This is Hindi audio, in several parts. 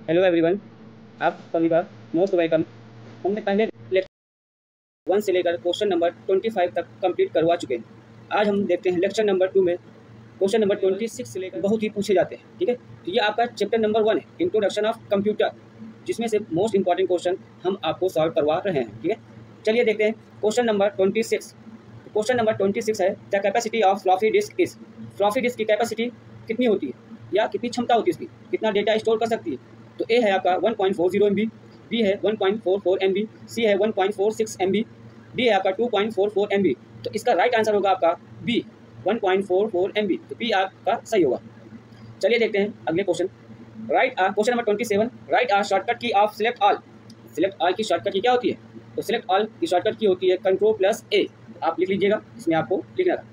हेलो एवरीवन, आप सभी का मोस्ट वेलकम। हमने पहले लेक्चर 1 से लेकर क्वेश्चन नंबर 25 तक कंप्लीट करवा चुके हैं। आज हम देखते हैं लेक्चर नंबर 2 में क्वेश्चन नंबर 26 से लेकर बहुत ही पूछे जाते हैं। ठीक है, तो ये आपका चैप्टर नंबर 1 है, इंट्रोडक्शन ऑफ कंप्यूटर, जिसमें से मोस्ट इंपॉर्टेंट क्वेश्चन हम आपको सॉल्व करवा रहे हैं। ठीक है, चलिए देखते हैं क्वेश्चन नंबर 26। क्वेश्चन नंबर 26 है the capacity of floppy disk is. Floppy disk की कैपेसिटी कितनी होती है या कितनी क्षमता होती है उसकी, कितना डेटा स्टोर कर सकती है। तो ए है आपका 1.40 MB, बी है 1.44 MB, सी है 1.46 MB, डी है आपका 2.44 MB। तो इसका राइट आंसर होगा आपका बी 1.44 MB। तो बी आपका सही होगा। चलिए देखते हैं अगले question. Question number 27, right are shortcut key of select all. Select all की शॉर्टकट की क्या होती है? तो सिलेक्ट ऑल की शॉर्टकट की होती है Ctrl+A। आप लिख लीजिएगा, इसमें आपको लिखना था।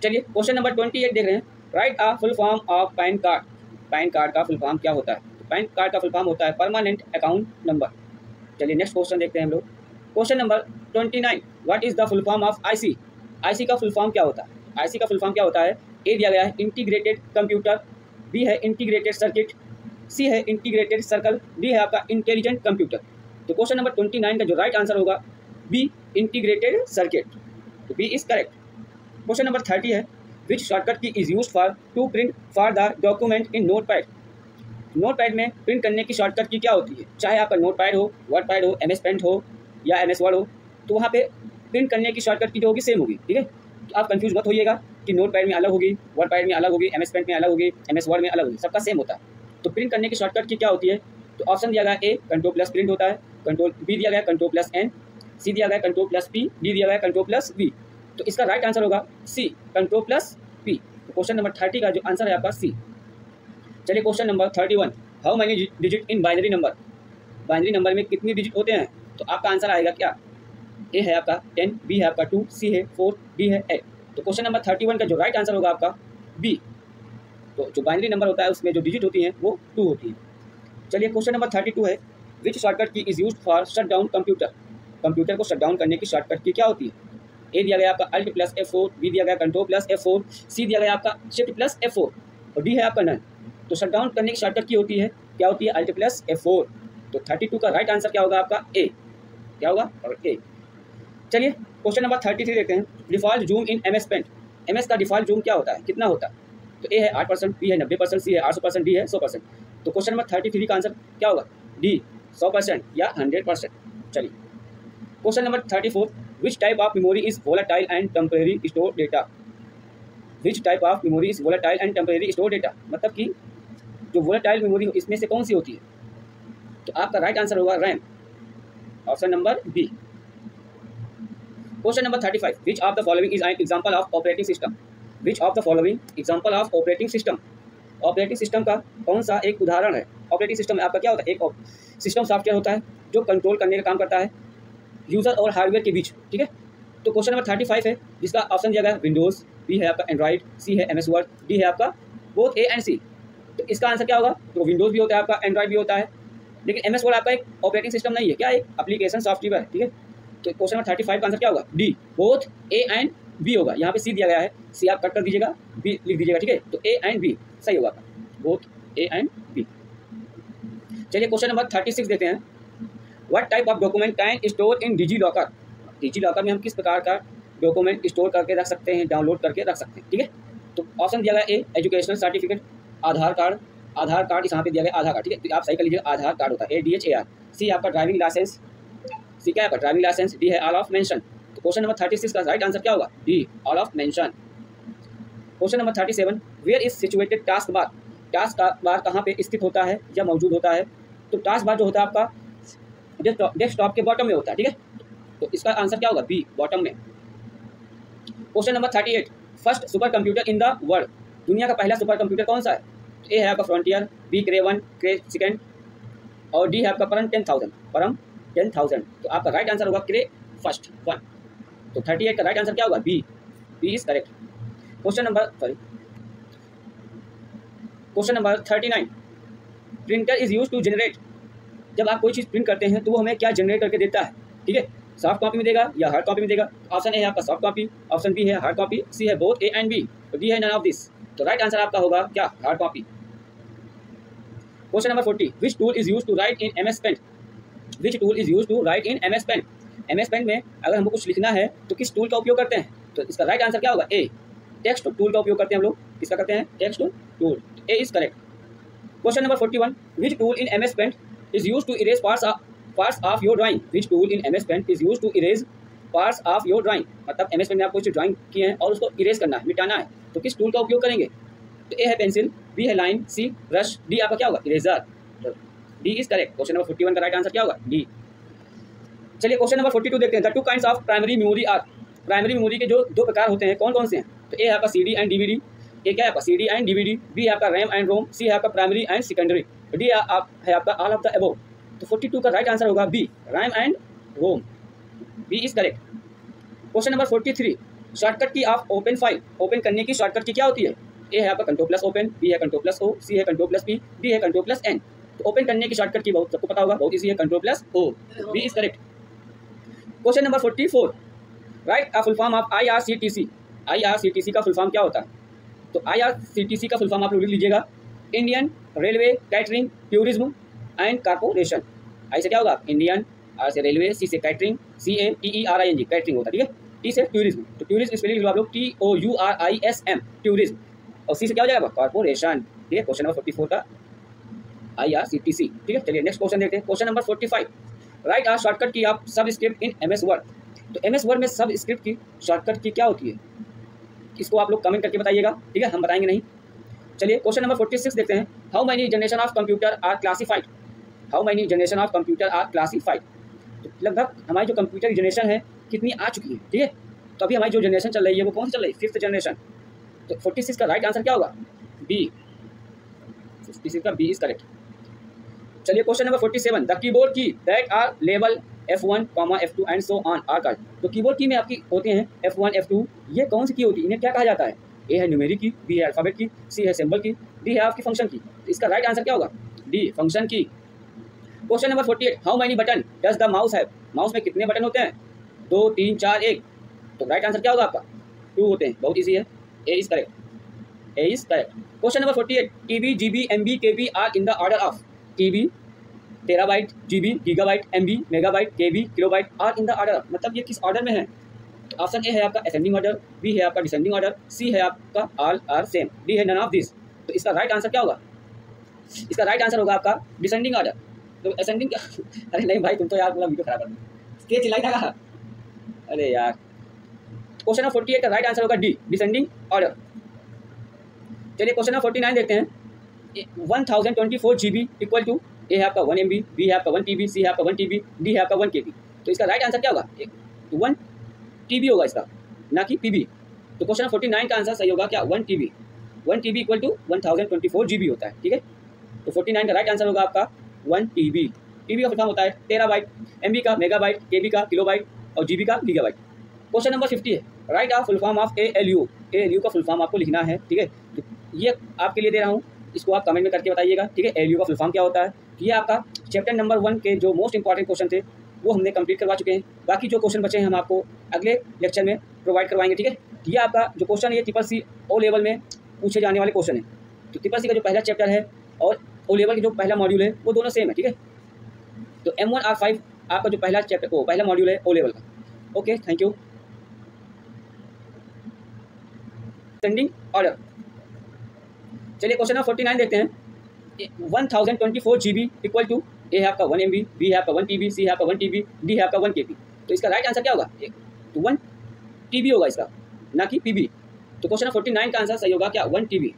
चलिए क्वेश्चन नंबर 28 देख रहे हैं। Write a full form of PAN card. PAN card का फुल फॉर्म क्या होता है? तो पैन कार्ड का फुल फॉर्म होता है परमानेंट अकाउंट नंबर। चलिए नेक्स्ट क्वेश्चन देखते हैं हम लोग। Question number 29, what is the full form of IC. IC का फुल फॉर्म क्या होता है? आईसी का फुल फॉर्म क्या होता है? ए दिया गया है इंटीग्रेटेड कंप्यूटर, बी है इंटीग्रेटेड सर्किट, सी है इंटीग्रेटेड सर्कल, डी है आपका इंटेलिजेंट कंप्यूटर। तो क्वेश्चन नंबर 29 का जो राइट आंसर होगा बी इंटीग्रेटेड सर्किट। तो B is correct. Question number 30 है which shortcut key is use for to print for the document in Notepad. Notepad में प्रिंट करने की शॉर्टकट की क्या होती है? चाहे आपका नोटपैड हो, वर्डपैड हो, MS पेंट हो या MS वर्ड हो, तो वहाँ पे प्रिंट करने की शॉर्टकट की जो होगी सेम होगी। ठीक है, तो आप कंफ्यूज मत होइएगा कि नोटपैड में अलग होगी, वर्डपैड में अलग होगी, MS पेंट में अलग होगी, MS वर्ड में अलग होगी, सबका सेम होता है। तो प्रिंट करने की शॉर्टकट की क्या होती है? तो ऑप्शन दिया गया ए Ctrl+ प्रिंट होता है, बी दिया गया Ctrl+N, सी दिया गया Ctrl+P, डी दिया गया Ctrl+V। तो इसका राइट आंसर होगा सी Ctrl+P। तो क्वेश्चन नंबर 30 का जो आंसर है आपका सी। चलिए question number 31, how many digit in binary number. Binary number में कितनी डिजिट होते हैं? तो आपका आंसर आएगा क्या? ए है आपका 10, बी है आपका 2, सी है 4, डी है 8। तो क्वेश्चन नंबर 31 का जो राइट आंसर होगा आपका बी। तो जो बाइनरी नंबर होता है उसमें जो डिजिट होती हैं वो 2 होती है। चलिए क्वेश्चन नंबर 32 है which shortcut key is use for shut down computer. Computer को शट डाउन करने की शॉर्टकट की क्या होती है? ए दिया गया आपका Alt+F4, बी दिया गया Ctrl+F4, सी दिया गया आपका Shift+F4 और डी है आपका नन। तो शट डाउन करने की शॉर्टकट की होती है क्या होती है? Alt+F4। तो 32 का राइट आंसर क्या होगा आपका? ए। क्या होगा? और ए। चलिए क्वेश्चन नंबर 33 देखते हैं। Default zoom in MS Paint. MS का डिफॉल्ट जूम क्या होता है, कितना होता है? तो ए है 8%, बी है 90%, सी है 800%, डी है 100%। तो क्वेश्चन नंबर 33 का आंसर क्या होगा? डी 100% या 100%। चलिए question number 34, which type of memory is volatile and temporary store data. Which type of memory is volatile and temporary store data, मतलब कि जो वोलेटाइल मेमोरी हो इसमें से कौन सी होती है? तो आपका राइट आंसर होगा RAM, option number B. Question number 35, which of the following is an example of operating system. Which of the following example of operating system. Operating system का कौन सा एक उदाहरण है? ऑपरेटिंग सिस्टम में आपका क्या होता है? एक सिस्टम सॉफ्टवेयर होता है जो कंट्रोल करने का काम करता है यूज़र और हार्डवेयर के बीच। ठीक है, तो क्वेश्चन नंबर 35 है जिसका ऑप्शन दिया गया है विंडोज़, बी है आपका एंड्रॉइड, सी है MS वर्ड, डी है आपका बोथ ए एंड सी। तो इसका आंसर क्या होगा? तो विंडोज़ भी होता है आपका, एंड्रॉइड भी होता है, लेकिन MS वर्ड आपका एक ऑपरेटिंग सिस्टम नहीं है, क्या एक एप्लीकेशन सॉफ्टवेयर है। ठीक है, तो क्वेश्चन नंबर 35 का आंसर क्या होगा? D both A and B होगा। यहाँ पे सी दिया गया है, सी आप कट कर दीजिएगा, बी लिख दीजिएगा। ठीक है, तो ए एंड बी सही होगा, बोथ ए एंड बी। चलिए क्वेश्चन नंबर 36 देखते हैं। What type of document can store in DigiLocker. DigiLocker में हम किस प्रकार का डॉक्यूमेंट स्टोर करके रख सकते हैं, डाउनलोड करके रख सकते हैं। ठीक है, तो ऑप्शन दिया गया ए एजुकेशनल सर्टिफिकेट, आधार कार्ड यहाँ पे दिया गया आधार कार्ड। ठीक है, तो आप सही कर लीजिए, आधार कार्ड होता है ADHAR। सी आपका ड्राइविंग लाइसेंस, सी क्या है आपका ड्राइविंग लाइसेंस, डी है ऑल ऑफ मेंशन। तो क्वेश्चन नंबर 36 का राइट आंसर क्या होगा? D all of mention. Question number 37, where is situated task bar. Task bar कहाँ पे स्थित होता है या मौजूद होता है? तो टास्क बार जो होता है आपका डेस्कटॉप के बॉटम में होता है। ठीक है, तो इसका आंसर क्या होगा? बी बॉटम में। Question number 38, first super computer in the world. दुनिया का पहला सुपर कंप्यूटर कौन सा है? तो ए है आपका फ्रंटियर, बी क्रे 1, क्रे सेकेंड और डी है आपका परम 10,000। तो आपका राइट आंसर होगा क्रे फर्स्ट 1। तो 38 का राइट आंसर क्या होगा? B is correct. Question number 39, printer is use to generate. जब आप कोई चीज़ प्रिंट करते हैं तो वो हमें क्या जनरेट करके देता है? ठीक है, सॉफ्ट कॉपी में देगा या हार्ड कॉपी में देगा? ऑप्शन ए है आपका सॉफ्ट कॉपी, ऑप्शन बी है हार्ड कॉपी, सी है बोथ ए एंड बी, तो डी है नन ऑफ दिस। तो राइट आंसर आपका होगा क्या? Hard copy. Question number 40, which tool is use to write in MS Paint? Which tool is use to write in MS Paint? MS paint में अगर हमको कुछ लिखना है तो किस टूल का उपयोग करते हैं? तो इसका राइट आंसर क्या होगा? ए, टेक्स्ट टूल का उपयोग करते हैं हम लोग। किसका करते हैं? Text tool. A is correct. Question number 41, which tool in MS paint is use to erase parts of your drawing? Which tool in MS paint is use to erase parts of your drawing? मतलब MS पेंट में आपको कुछ ड्राइंग की है और उसको इरेज करना है, मिटाना है, तो किस टूल का उपयोग करेंगे? तो ए है पेंसिल, बी है लाइन, सी ब्रश, डी आपका क्या होगा? Eraser. D is correct. Question number 41 का राइट आंसर क्या होगा? डी। चलिए क्वेश्चन नंबर 42 देखते हैं। The two kinds of primary memory are. Primary memory के जो दो प्रकार होते हैं कौन कौन से हैं? तो ए है आपका CD एंड DVD, ए क्या है आपका CD एंड DVD, बी है आपका रैम एंड रोम, सी है आपका प्राइमरी एंड सेकेंडरी, डी है आपका ऑल ऑफ द अबव। तो 42 का राइट आंसर होगा B, RAM and ROM. B is correct. Question number 43, shortcut key of open file. Open करने की शॉर्टकट की क्या होती है? ए है आपका Ctrl+Open, बी है Ctrl+O, सी है Ctrl+P, डी है Ctrl+N। तो ओपन करने की शॉर्टकट की बहुत सबको पता होगा, बहुत इजी है, Ctrl+O। B is correct. Question number 44, write a full form of IRCTC। IRCTC का फुल फॉर्म क्या होता है? तो IRCTC का फुल फॉर्म आप लोग लिख लीजिएगा, Indian Railway Catering Tourism and Corporation. I से क्या होगा? इंडियन, आर से रेलवे, सी से कैटरिंग, CATERING कैटरिंग होता है, ठीक है। टी से टूरिज्म, तो टूरिज्म स्पेलिंग लिखो आप लोग TOURISM टूरिज्म, और सी से क्या हो जाएगा? कॉर्पोरेशन, ठीक है। क्वेश्चन नंबर 44 का IRCTC, ठीक है। चलिए नेक्स्ट क्वेश्चन देखते हैं। क्वेश्चन नंबर 45, राइट आ शॉर्टकट की आप सब स्क्रिप्ट इन MS वर्ड। तो MS वर्ड में सब स्क्रिप्ट की शॉर्टकट की क्या होती है? इसको आप लोग कमेंट करके बताइएगा, ठीक है, हम बताएंगे नहीं। चलिए क्वेश्चन नंबर 46 देखते हैं। How many generation of computer are classified? How many generation of computer are classified? तो लगभग हमारी जो कंप्यूटर जनरेशन है कितनी आ चुकी है, ठीक है। तो अभी हमारी जो जनरेशन चल रही है वो कौन सी चल रही है? 5th generation. तो 46 का राइट आंसर क्या होगा? बी। 46 का बी इज करेक्ट। चलिए question number 47, the keyboard key that are label F1, F2 and so on are called. तो कीबोर्ड की में आपकी होते हैं F1, F2, ये कौन सी की होती है? इन्हें क्या कहा जाता है? ए है न्यूमेरिक की, बी है अल्फाबेट की, सी है सिंबल की, डी है आपकी फंक्शन की। तो इसका राइट आंसर क्या होगा? डी, फंक्शन की। Question number 48, how many button does the mouse have? Mouse में कितने बटन होते हैं? 2, 3, 4, 1। तो राइट आंसर क्या होगा आपका? 2 होते हैं, बहुत ईजी है। A is correct. A is correct. Question number 48, TB, GB, MB, KB are in the order of. TB terabyte, GB gigabyte, MB megabyte, KB kilobyte are in the order, मतलब ये किस ऑर्डर में है? तो ऑप्शन ए है आपका असेंडिंग ऑर्डर, बी है आपका डिसेंडिंग ऑर्डर, सी है आपका ऑल आर सेम, डी है नन ऑफ दिस। तो इसका राइट आंसर क्या होगा? इसका राइट आंसर होगा आपका डिसेंडिंग ऑर्डर। तो असेंडिंग अरे नहीं भाई, तुम तो यार पूरा वीडियो खराब कर दी, तेज चिल्लाई था कहा, अरे यार। क्वेश्चन नंबर 48 का राइट आंसर होगा डी, डिसेंडिंग ऑर्डर। चलिए क्वेश्चन नंबर 49 देखते हैं। 1024 GB इक्वल टू, ए है आपका 1 MB, बी है आपका 1 TB, सी है आपका 1 TB, डी है आपका 1 KB। तो इसका राइट आंसर क्या होगा? 1 TB होगा इसका, ना कि PB। तो क्वेश्चन 49 का आंसर सही होगा क्या? 1 TB। 1 TB equal to 1024 GB होता है, ठीक है। तो 49 का राइट आंसर होगा आपका 1 TB। TB का फुल फॉर्म होता है टेराबाइट, MB का मेगाबाइट, KB का किलोबाइट और GB का गीगाबाइट। क्वेश्चन नंबर 50 है, write a full form of ALU। ALU का फुल फॉर्म आपको लिखना है, ठीक है। तो ये आपके लिए दे रहा हूँ, इसको आप कमेंट में करके बताइएगा, ठीक है। ALU का फुल फॉर्म क्या होता है? ये आपका चैप्टर नंबर 1 के जो मोस्ट इंपॉर्टेंट क्वेश्चन थे वो हमने कंप्लीट करवा चुके हैं। बाकी जो क्वेश्चन बचे हैं हम आपको अगले लेक्चर में प्रोवाइड करवाएंगे, ठीक है। ये आपका जो क्वेश्चन है ये CCC O लेवल में पूछे जाने वाले क्वेश्चन है। तो CCC का जो पहला चैप्टर है और O लेवल के जो पहला मॉड्यूल है वो दोनों सेम है, ठीक है। तो M1R5 आपका जो पहला चैप्टर पहला मॉड्यूल है O लेवल का। Okay, thank you. Sending order. चलिए क्वेश्चन नंबर 49 देखते हैं। 1024 GB इक्वल टू, ए है आपका 1 MB, बी है आपका 1 TB, सी है आपका 1 TB, डी है आपका 1 KB। तो इसका राइट आंसर क्या होगा? तो 1 TB होगा इसका, ना कि PB। तो क्वेश्चन नंबर 49 का आंसर सही होगा क्या? 1 TB।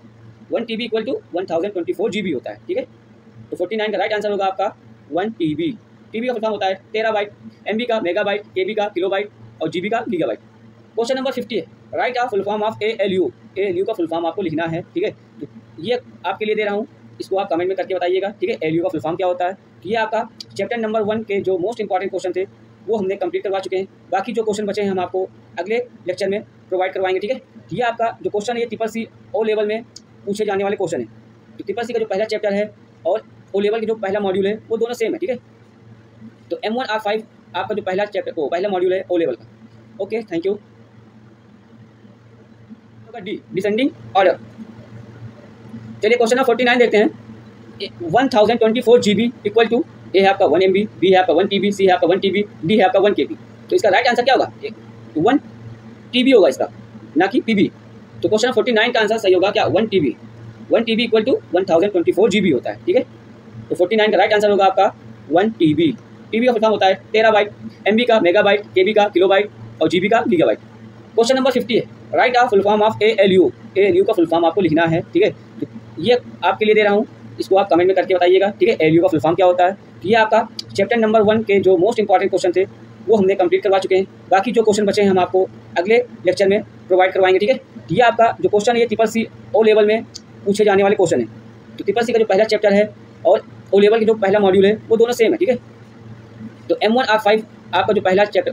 1 TB equal to 1024 GB होता है, ठीक है। तो 49 का राइट आंसर होगा आपका 1 TB। TB का फुल फॉर्म होता है टेराबाइट, MB का मेगाबाइट, KB का किलोबाइट और GB का गीगाबाइट। क्वेश्चन नंबर 50 है, write a full form of ALU। ALU का फुल फॉर्म आपको लिखना है, ठीक है। तो ये आपके लिए दे रहा हूँ, इसको आप कमेंट में करके बताइएगा, ठीक है। ALU का फुल फॉर्म क्या होता है? ये आपका चैप्टर नंबर 1 के जो मोस्ट इंपॉर्टेंट क्वेश्चन थे वो हमने कंप्लीट करवा चुके हैं। बाकी जो क्वेश्चन बचे हैं हम आपको अगले लेक्चर में प्रोवाइड करवाएंगे, ठीक है। ये आपका जो क्वेश्चन है ये CCC O लेवल में पूछे जाने वाले क्वेश्चन है। तो CCC का जो पहला चैप्टर है और O लेवल के जो पहला मॉड्यूल है वो दोनों सेम है, ठीक है। तो M1R5 आपका जो पहला चैप्टर पहला मॉड्यूल है O लेवल का। Okay, thank you. D, descending order. चलिए क्वेश्चन नंबर 49 देखते हैं। 1024 GB इक्वल टू ए है आपका 1 MB, बी है आपका 1 TB, सी है आपका 1 TB, डी है आपका 1 KB। तो इसका राइट आंसर क्या होगा? 1 TB होगा इसका, ना कि PB। तो क्वेश्चन 49 का आंसर सही होगा क्या? 1 TB। 1 TB equal to 1024 GB होता है, ठीक है। तो 49 का राइट आंसर होगा आपका 1 TB। TB का फुल फॉर्म होता है टेराबाइट, MB का मेगाबाइट, KB का किलोबाइट और GB का गीगाबाइट। क्वेश्चन नंबर 50 है, write a full form of ALU। ALU का फुल फॉर्म आपको लिखना है, ठीक है। तो ये आपके लिए दे रहा हूँ, इसको आप कमेंट में करके बताइएगा, ठीक है। ALU का फुल फॉर्म क्या होता है। तो ये आपका चैप्टर नंबर 1 के जो मोस्ट इंपॉर्टेंट क्वेश्चन थे वो हमने कंप्लीट करवा चुके हैं। बाकी जो क्वेश्चन बचे हैं हम आपको अगले लेक्चर में प्रोवाइड करवाएंगे, ठीक है। ये आपका जो क्वेश्चन है ये ट्रिपल-सी ओ लेवल में पूछे जाने वाले क्वेश्चन है। तो ट्रिपल-सी का जो पहला चैप्टर है और ओ लेवल के जो पहला मॉड्यूल है वो दोनों सेम है, ठीक है। तो M1R5 आपका जो पहला चैप्टर